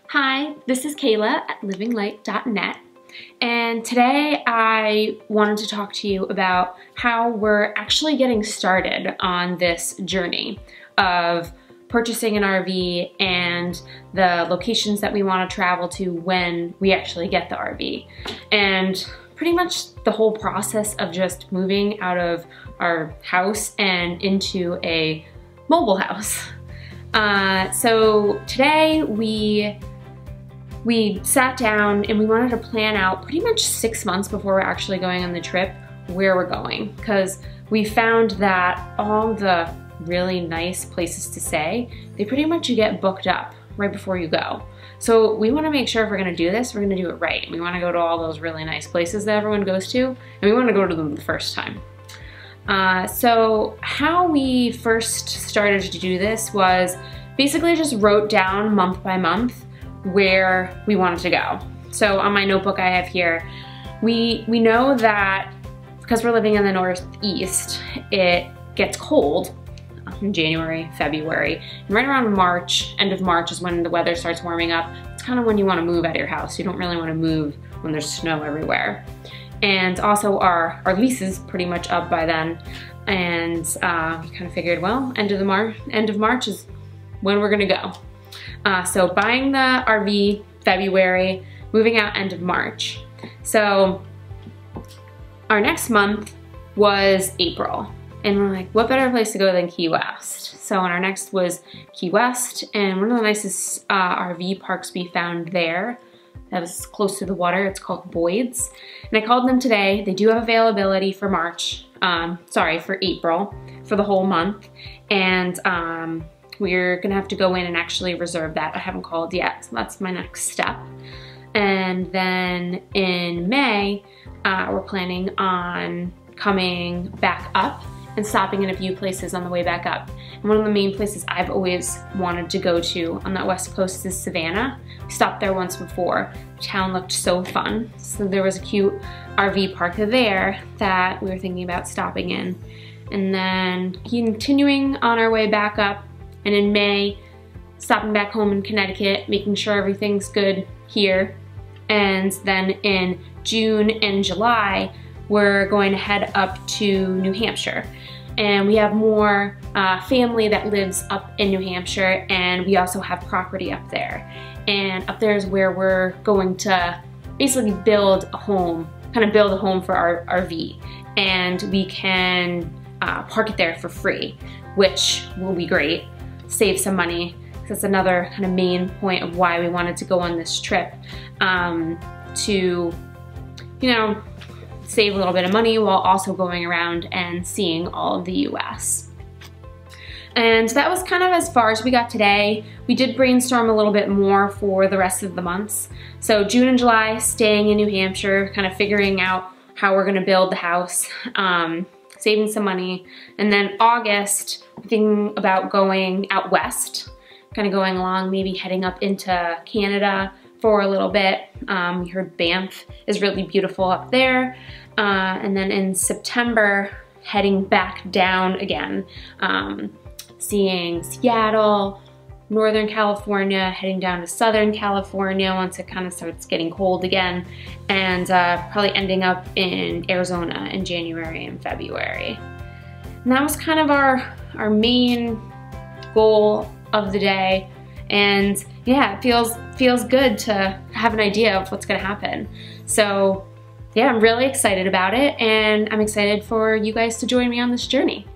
Hi, this is Kayla at LivinLite.net, and today I wanted to talk to you about how we're actually getting started on this journey of purchasing an RV and the locations that we want to travel to when we actually get the RV. And pretty much the whole process of just moving out of our house and into a mobile house. So today we sat down and we wanted to plan out pretty much 6 months before we're actually going on the trip where we're going, because we found that all the really nice places to stay, they pretty much get booked up right before you go. So we want to make sure if we're going to do this, we're going to do it right. We want to go to all those really nice places that everyone goes to, and we want to go to them the first time. So how we first started to do this was basically just wrote down month by month where we wanted to go. So on my notebook I have here, we know that because we're living in the Northeast, it gets cold in January, February, and right around March, end of March is when the weather starts warming up. It's kind of when you want to move out of your house. You don't really want to move when there's snow everywhere. And also our lease is pretty much up by then, and we kind of figured, well, end of March is when we're gonna go. So buying the RV February, moving out end of March. So our next month was April, and we're like, what better place to go than Key West? So our next was Key West, and one of the nicest RV parks we found there that was close to the water, it's called Boyd's. And I called them today. They do have availability for for April, for the whole month. And we're gonna have to go in and actually reserve that. I haven't called yet, so that's my next step. And then in May, we're planning on coming back up and stopping in a few places on the way back up. And one of the main places I've always wanted to go to on that west coast is Savannah. We stopped there once before. The town looked so fun. So there was a cute RV park there that we were thinking about stopping in. And then continuing on our way back up, and in May, stopping back home in Connecticut, making sure everything's good here. And then in June and July, we're going to head up to New Hampshire. And we have more family that lives up in New Hampshire, and we also have property up there. And up there is where we're going to basically build a home for our RV. And we can park it there for free, which will be great. Save some money. That's another kind of main point of why we wanted to go on this trip, to, save a little bit of money while also going around and seeing all of the US. And that was kind of as far as we got today. We did brainstorm a little bit more for the rest of the months. So June and July, staying in New Hampshire, kind of figuring out how we're gonna build the house, saving some money. And then August, thinking about going out west, kind of going along, maybe heading up into Canada for a little bit. We heard Banff is really beautiful up there. And then in September, heading back down again, seeing Seattle, Northern California, heading down to Southern California once it kind of starts getting cold again, and probably ending up in Arizona in January and February. And that was kind of our main goal of the day. And yeah, it feels good to have an idea of what's gonna happen. So yeah, I'm really excited about it, and I'm excited for you guys to join me on this journey.